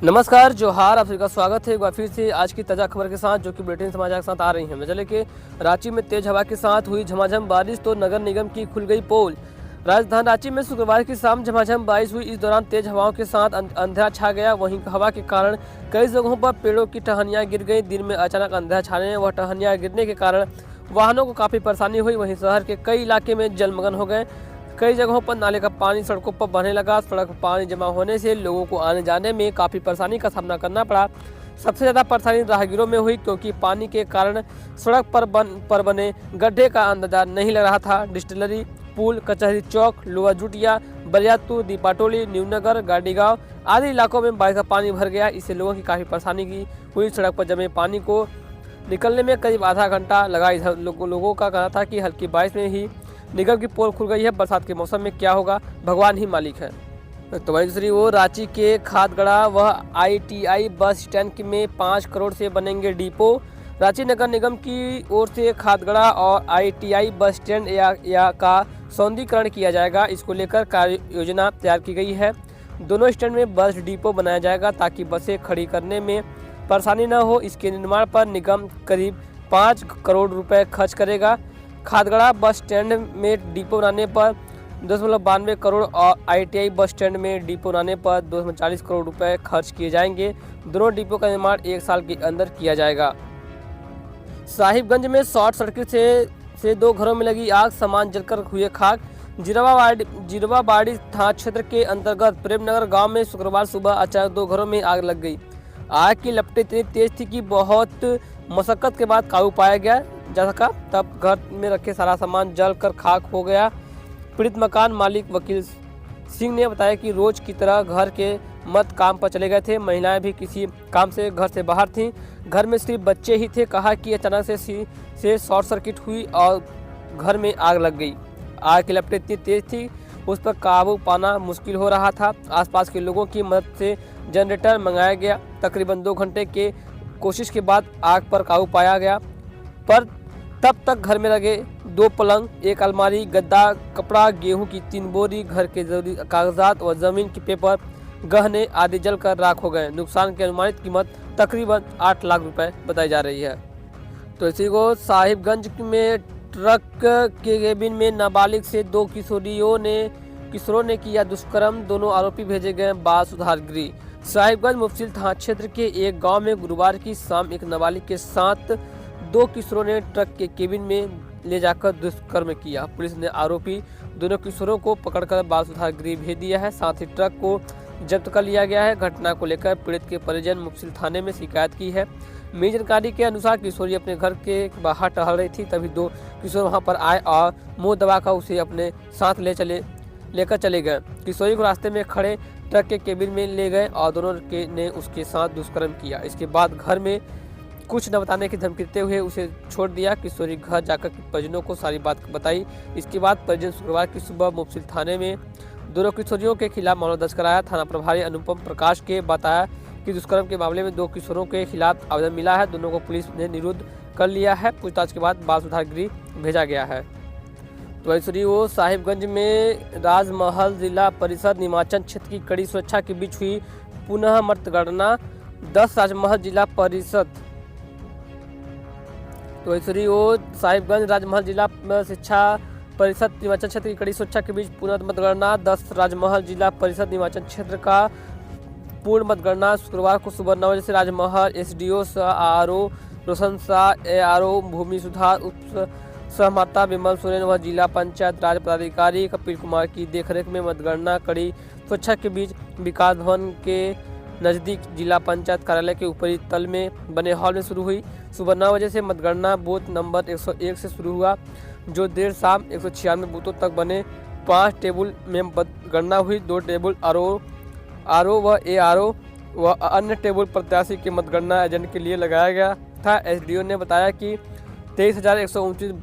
नमस्कार, जोहार। आप सभी का स्वागत है एक बार फिर से आज की ताज़ा खबर के साथ, जो कि बुलेटिन समाचार के साथ आ रही हैं। चले कि रांची में तेज हवा के साथ हुई झमाझम बारिश तो नगर निगम की खुल गई पोल। राजधानी रांची में शुक्रवार की शाम झमाझम बारिश हुई। इस दौरान तेज हवाओं के साथ अंधेरा छा गया। वहीं हवा के कारण कई जगहों पर पेड़ों की टहनियाँ गिर गई। दिन में अचानक अंधेरा छाने व टहनियाँ गिरने के कारण वाहनों को काफ़ी परेशानी हुई। वहीं शहर के कई इलाके में जलमग्न हो गए। कई जगहों पर नाले का पानी सड़कों पर बहने लगा। सड़क पर पानी जमा होने से लोगों को आने जाने में काफ़ी परेशानी का सामना करना पड़ा। सबसे ज़्यादा परेशानी राहगीरों में हुई, क्योंकि पानी के कारण सड़क पर बने गड्ढे का अंदाजा नहीं लग रहा था। डिस्टिलरी, पुल, कचहरी चौक, लोअर जुटिया, बरियातपुर, दीपाटोली, न्यूनगर, गाड़ीगांव आदि इलाकों में बारिश का पानी भर गया। इससे लोगों की काफ़ी परेशानी की हुई। सड़क पर जमे पानी को निकलने में करीब आधा घंटा लगा। इधर लोगों का कहना था कि हल्की बारिश में ही निगम की पोल खुल गई है। बरसात के मौसम में क्या होगा, भगवान ही मालिक है। तो वहीं दूसरी ओर रांची के खादगड़ा व आईटीआई बस स्टैंड में 5 करोड़ से बनेंगे डिपो। रांची नगर निगम की ओर से खादगड़ा और आईटीआई बस स्टैंड या का सौंदर्यीकरण किया जाएगा। इसको लेकर कार्य योजना तैयार की गई है। दोनों स्टैंड में बस डिपो बनाया जाएगा ताकि बसें खड़ी करने में परेशानी न हो। इसके निर्माण पर निगम करीब 5 करोड़ रुपए खर्च करेगा। खादगड़ा बस स्टैंड में डिपो बनाने पर 2.92 करोड़ और आईटीआई बस स्टैंड में डिपो बनाने पर 240 करोड़ रुपए खर्च किए जाएंगे। दोनों डिपो का निर्माण 1 साल के अंदर किया जाएगा। साहिबगंज में शॉर्ट सर्किट से 2 घरों में लगी आग, सामान जलकर हुए खाक। जिरवाबाड़ी थाना क्षेत्र के अंतर्गत प्रेमनगर गांव में शुक्रवार सुबह अचानक 2 घरों में आग लग गई। आग की लपटें इतनी तेज थी कि बहुत मशक्कत के बाद काबू पाया जा सका। तब घर में रखे सारा सामान जलकर खाक हो गया। पीड़ित मकान मालिक वकील सिंह ने बताया कि रोज की तरह घर के मर्द काम पर चले गए थे। महिलाएं भी किसी काम से घर से बाहर थीं। घर में सिर्फ बच्चे ही थे। कहा कि अचानक से शॉर्ट सर्किट हुई और घर में आग लग गई। आग की लपटें इतनी तेज थी, उस पर काबू पाना मुश्किल हो रहा था। आसपास के लोगों की मदद से जनरेटर मंगाया गया। तकरीबन 2 घंटे के कोशिश के बाद आग पर काबू पाया गया, पर तब तक घर में लगे 2 पलंग, 1 अलमारी, गद्दा, कपड़ा, गेहूं की 3 बोरी, घर के जरूरी कागजात और जमीन के पेपर, गहने आदि जलकर राख हो गए। नुकसान की अनुमानित कीमत तकरीबन 8 लाख रुपए बताई जा रही है। तो इसी को साहिबगंज में ट्रक के केबिन में नाबालिग से 2 किशोरों ने किया दुष्कर्म। दोनों आरोपी भेजे गए बाल सुधार गृह। साहिबगंज मुफस्सिल थाना क्षेत्र के एक गांव में गुरुवार की शाम एक नाबालिग के साथ 2 किशोरों ने ट्रक के केबिन में ले जाकर दुष्कर्म किया। पुलिस ने आरोपी दोनों किशोरों को पकड़कर बाल सुधार गृह भेज दिया है। साथ ही ट्रक को जब्त कर लिया गया है। घटना को लेकर पीड़ित के परिजन मुफस्सिल थाने में शिकायत की है। मिली जानकारी के अनुसार किशोरी अपने घर के बाहर टहल रही थी, तभी 2 किशोर वहां पर आए और मुंह दबाकर उसे अपने साथ लेकर चले गए। किशोरी को रास्ते में खड़े ट्रक के केबिन में ले गए और दोनों ने उसके साथ दुष्कर्म किया। इसके बाद घर में कुछ न बताने की धमकी देते हुए उसे छोड़ दिया। किशोरी घर जाकर परिजनों को सारी बात बताई। इसके बाद परिजन शुक्रवार की सुबह मुफस्सिल थाने में दोनों किशोरियों के खिलाफ मामला दर्ज कराया। थाना प्रभारी अनुपम प्रकाश के बताया कि दुष्कर्म के मामले में 2 किशोरों के खिलाफ आवेदन मिला है। दोनों को पुलिस ने निरुद्ध कर लिया है। पूछताछ के बाद बाल सुधार गृह भेजा गया है। तो ऐसी वो साहिबगंज में राजमहल जिला परिषद निर्वाचन क्षेत्र की कड़ी सुरक्षा के बीच हुई पुनः मतगणना। 10 राजमहल जिला परिषद तो ऐसी वो साहिबगंज राजमहल जिला शिक्षा परिषद निर्वाचन क्षेत्र की कड़ी सुरक्षा के बीच पूर्ण मतगणना। 10 राजमहल जिला परिषद निर्वाचन क्षेत्र का पूर्ण मतगणना शुक्रवार को सुबह 9 बजे से राजमहल एसडीओ आरओ रोशन शाह, एआरओ भूमि सुधार उप सहमाता विमल सोरेन व जिला पंचायत राज पदाधिकारी कपिल कुमार की देखरेख में मतगणना कड़ी सुरक्षा के बीच विकास भवन के नज़दीक जिला पंचायत कार्यालय के ऊपरी तल में बने हॉल में शुरू हुई। सुबह 9 बजे से मतगणना बूथ नंबर 101 से शुरू हुआ, जो देर शाम 196 बूथों तक बने। 5 टेबल में मतगणना हुई। 2 टेबल आरओ व एआरओ व अन्य टेबल प्रत्याशी के मतगणना एजेंट के लिए लगाया गया था। एसडीओ ने बताया कि 23,129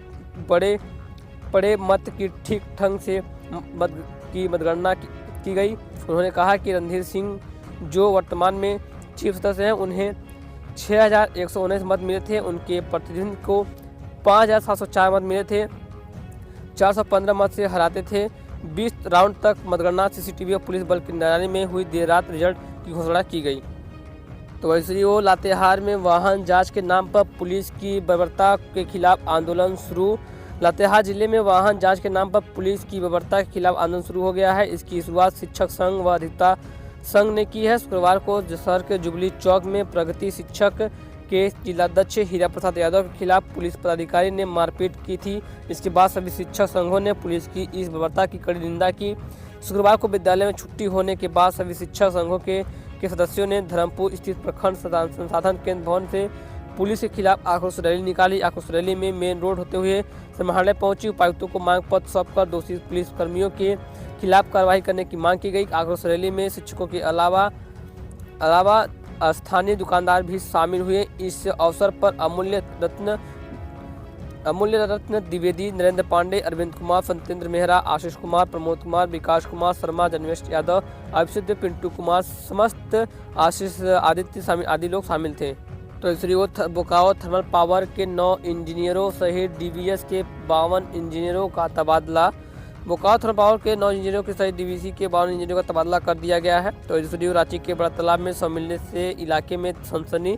बड़े मत की ठीक ढंग से मतगणना की गई। उन्होंने कहा कि रणधीर सिंह जो वर्तमान में चीफ सदस्य हैं, उन्हें 6,119 मत मिले थे। उनके प्रतिनिधि को 5,704 मत मिले थे। 415 मत से हराते थे। 20 राउंड तक मतगणना सीसीटीवी और पुलिस बल की निगरानी में हुई। देर रात रिजल्ट की घोषणा की गई। तो वैसे वो लातेहार में वाहन जांच के नाम पर पुलिस की बर्बरता के खिलाफ आंदोलन शुरू। लातेहार जिले में वाहन जांच के नाम पर पुलिस की बर्बरता के खिलाफ आंदोलन शुरू हो गया है। इसकी शुरुआत शिक्षक संघ व अधिवक्ता संघ ने की है। शुक्रवार को शहर के जुबली चौक में प्रगति शिक्षक के जिलाध्यक्ष हीरा प्रसाद यादव के खिलाफ पुलिस पदाधिकारी ने मारपीट की थी। इसके बाद सभी शिक्षक संघों ने पुलिस की इस बर्बरता की कड़ी निंदा की। शुक्रवार को विद्यालय में छुट्टी होने के बाद सभी शिक्षक संघों के सदस्यों ने धर्मपुर स्थित प्रखंड संसाधन केंद्र भवन से पुलिस के खिलाफ आक्रोश रैली निकाली। आक्रोश रैली में मेन रोड होते हुए समाहरणालय पहुंची। उपायुक्तों को मांग पत्र सौंपकर दोषी पुलिस कर्मियों के खिलाफ कार्रवाई करने की मांग की गई। आक्रोश रैली में शिक्षकों के अलावा स्थानीय दुकानदार भी शामिल हुए। इस अवसर पर अमूल्य रत्न द्विवेदी, नरेंद्र पांडे, अरविंद कुमार, सत्येंद्र मेहरा, आशीष कुमार, प्रमोद कुमार, विकास कुमार शर्मा, जन्मेश यादव, अभिषिक्त, पिंटू कुमार, समस्त आशीष आदित्य आदि लोग शामिल थे। तो श्री बोकारो थर्मल पावर के 9 इंजीनियरों सहित डीवीएस के 52 इंजीनियरों का तबादला। बोकारो थर्मल पावर के 9 इंजीनियरों के सहित डीवीसी के 52 इंजीनियरों का तबादला कर दिया गया है। तो दूसरी रांची के बड़ा तालाब में शव मिलने से इलाके में सनसनी।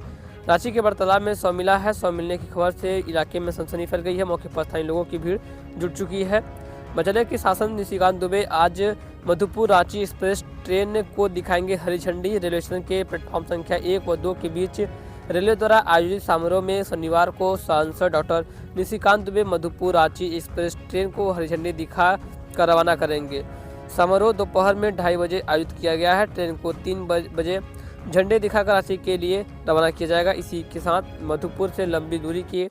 रांची के बड़ा तालाब में शव मिला है। शव मिलने की खबर से इलाके में सनसनी फैल गई है। मौके पर स्थानीय लोगों की भीड़ जुट चुकी है। बचले के शासन निशिकांत दुबे आज मधुपुर रांची एक्सप्रेस ट्रेन को दिखाएंगे हरी झंडी। रेलवे स्टेशन के प्लेटफॉर्म संख्या 1 व 2 के बीच रेलवे द्वारा आयोजित समारोह में शनिवार को सांसद doctor Nishikant Dubey Madhupur Ranchi express train को हरी झंडी दिखा कर रवाना करेंगे। समारोह दोपहर में 2:30 बजे आयोजित किया गया है। ट्रेन को 3 बजे झंडे दिखाकर रांची के लिए रवाना किया जाएगा। इसी के साथ मधुपुर से लंबी दूरी के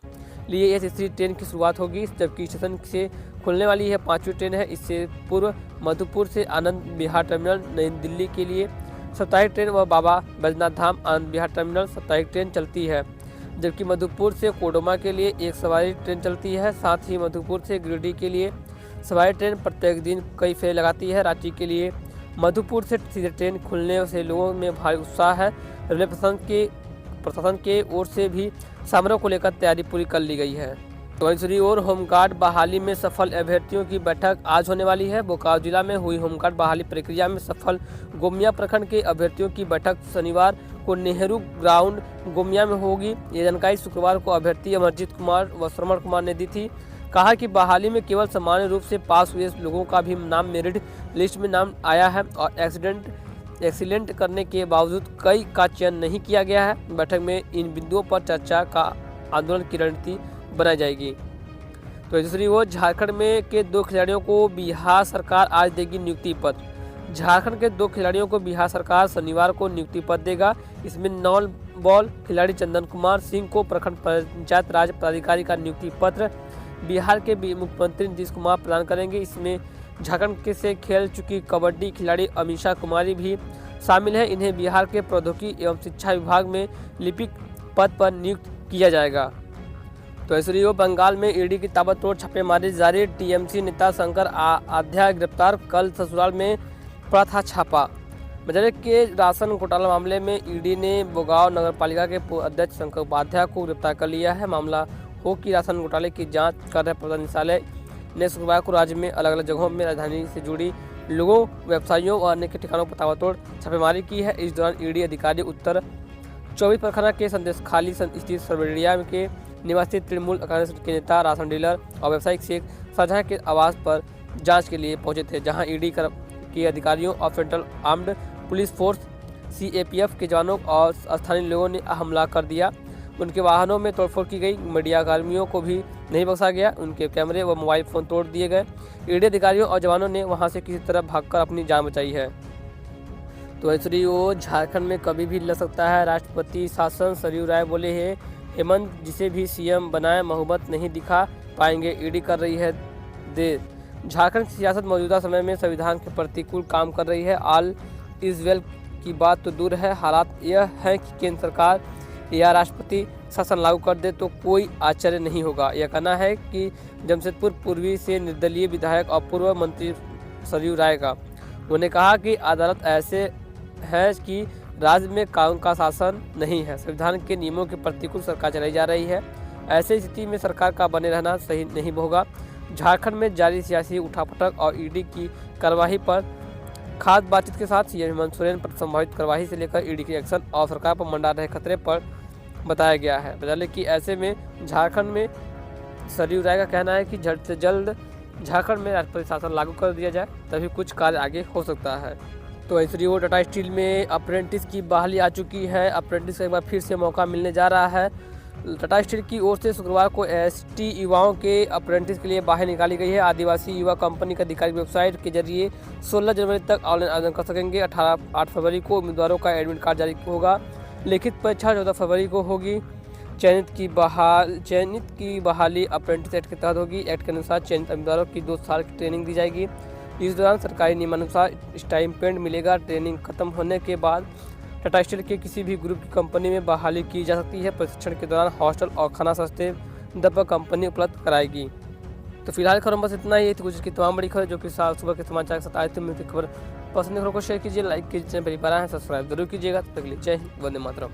लिए यह तीसरी ट्रेन की शुरुआत होगी, जबकि स्टेशन से खुलने वाली है 5वीं ट्रेन है। इससे पूर्व मधुपुर से आनंद विहार टर्मिनल नई दिल्ली के लिए साप्ताहिक ट्रेन व बाबा बैजनाथ धाम आनंद विहार टर्मिनल साप्ताहिक ट्रेन चलती है, जबकि मधुपुर से कोडरमा के लिए एक सवारी ट्रेन चलती है। साथ ही मधुपुर से गिरिडीह के लिए सवारी ट्रेन प्रत्येक दिन कई फेरे लगाती है। रांची के लिए मधुपुर से सीधे ट्रेन खुलने से लोगों में भारी उत्साह है। रेलवे प्रशासन के ओर से भी समारोह को लेकर तैयारी पूरी कर ली गई है। तो दूसरी ओर होमगार्ड बहाली में सफल अभ्यर्थियों की बैठक आज होने वाली है। बोकारो जिला में हुई होमगार्ड बहाली प्रक्रिया में सफल गोमिया प्रखंड के अभ्यर्थियों की बैठक शनिवार को नेहरू ग्राउंड गोमिया में होगी। ये जानकारी शुक्रवार को अभ्यर्थी अमरजीत कुमार व श्रवण कुमार ने दी थी। कहा कि बहाली में केवल सामान्य रूप से पास हुए लोगों का भी नाम मेरिट लिस्ट में नाम आया है और एक्सीलेंट करने के बावजूद कई का चयन नहीं किया गया है। बैठक में इन बिंदुओं पर चर्चा का आंदोलन की रणनीति बनाई जाएगी। तो दूसरी ओर झारखंड में के 2 खिलाड़ियों को बिहार सरकार आज देगी नियुक्ति पत्र। झारखंड के 2 खिलाड़ियों को बिहार सरकार शनिवार को नियुक्ति पत्र देगा। इसमें नॉन बॉल खिलाड़ी चंदन कुमार सिंह को प्रखंड पंचायत राज पदाधिकारी का नियुक्ति पत्र बिहार के मुख्यमंत्री नीतीश कुमार प्रदान करेंगे। इसमें झारखंड के से खेल चुकी कबड्डी खिलाड़ी अमीषा कुमारी भी शामिल है। इन्हें बिहार के प्रौद्योगिकी एवं शिक्षा विभाग में लिपिक पद पर नियुक्त किया जाएगा। तो ऐसे बंगाल में ईडी की ताबड़तोड़ छापेमारी जारी। टीएमसी नेता शंकर आध्या गिरफ्तार। कल ससुराल में पड़ा था छापा। मजरे के राशन घोटाला मामले में ईडी ने बोकारो नगर पालिका के पूर्व अध्यक्ष शंकर उपाध्याय को गिरफ्तार कर लिया है। मामला हो कि राशन घोटाले की जांच कर रहे प्रवर्तन निदेशालय ने शुक्रवार को राज्य में अलग अलग जगहों में राजधानी से जुड़ी लोगों, व्यवसायियों और अन्य के ठिकानों पर ताबड़तोड़ छापेमारी की है। इस दौरान ईडी अधिकारी उत्तर 24 परगना के संदेशखाली स्थित सरवरिया के निवासी तृणमूल कांग्रेस के नेता, राशन डीलर और व्यवसायिक शेख शाहजहां के आवास पर जांच के लिए पहुंचे थे, जहां ईडी के अधिकारियों और central armed police force CAPF के जवानों और स्थानीय लोगों ने हमला कर दिया। उनके वाहनों में तोड़फोड़ की गई। मीडिया कर्मियों को भी नहीं बख्शा गया। उनके कैमरे व मोबाइल फ़ोन तोड़ दिए गए। ईडी अधिकारियों और जवानों ने वहां से किसी तरह भागकर अपनी जान बचाई है। तो ऐसे वो झारखंड में कभी भी लग सकता है राष्ट्रपति शासन। सरयू राय बोले हैं हेमंत जिसे भी सीएम बनाए मोहब्बत नहीं दिखा पाएंगे। ईडी कर रही है देर। झारखंड की सियासत मौजूदा समय में संविधान के प्रतिकूल काम कर रही है। ऑल इज वेल की बात तो दूर है, हालात यह है कि केंद्र सरकार या राष्ट्रपति शासन लागू कर दे तो कोई आश्चर्य नहीं होगा। यह कहना है कि जमशेदपुर पूर्वी से निर्दलीय विधायक और पूर्व मंत्री सरयू राय का। उन्होंने कहा कि अदालत ऐसे है कि राज्य में कानून का शासन नहीं है, संविधान के नियमों के प्रतिकूल सरकार चलाई जा रही है। ऐसी स्थिति में सरकार का बने रहना सही नहीं होगा। झारखंड में जारी सियासी उठापटक और ईडी की कार्रवाई पर खास बातचीत के साथ सीएम हेमंत सोरेन पर संभावित कार्रवाई से लेकर ईडी के एक्शन और सरकार पर मंडा रहे खतरे पर बताया गया है। बता लें कि ऐसे में झारखंड में सरयू राय का कहना है कि जल्द से जल्द झारखंड में राष्ट्रपति शासन लागू कर दिया जाए, तभी कुछ कार्य आगे हो सकता है। तो ऐसी ओर टाटा स्टील में अप्रेंटिस की बहाली आ चुकी है। अप्रेंटिस को एक बार फिर से मौका मिलने जा रहा है। टाटा स्टील की ओर से शुक्रवार को एसटी युवाओं के अप्रेंटिस के लिए बाहर निकाली गई है। आदिवासी युवा कंपनी की आधिकारिक वेबसाइट के जरिए 16 जनवरी तक ऑनलाइन आवेदन कर सकेंगे। 8 फरवरी को उम्मीदवारों का एडमिट कार्ड जारी होगा। लिखित परीक्षा 14 फरवरी को होगी। चयनित की बहाली अप्रेंटिस एक्ट के तहत होगी। एक्ट के अनुसार चयनित उम्मीदवारों की 2 साल की ट्रेनिंग दी जाएगी। इस दौरान सरकारी नियमानुसार स्टाइपेंड मिलेगा। ट्रेनिंग खत्म होने के बाद टाटा स्टील के किसी भी ग्रुप की कंपनी में बहाली की जा सकती है। प्रशिक्षण के दौरान हॉस्टल और खाना सस्ते दर पर कंपनी उपलब्ध कराएगी। तो फिलहाल खबर बस इतना ही। कुछ की तमाम बड़ी खबर जो कि सुबह के समाचार के साथ आए थे, मिलती खबर पसंद खबर को शेयर कीजिए, लाइक कीजिए, पहली बार है सब्सक्राइब जरूर कीजिएगा। तब तक के लिए जय हिंद, वंदे मातरम।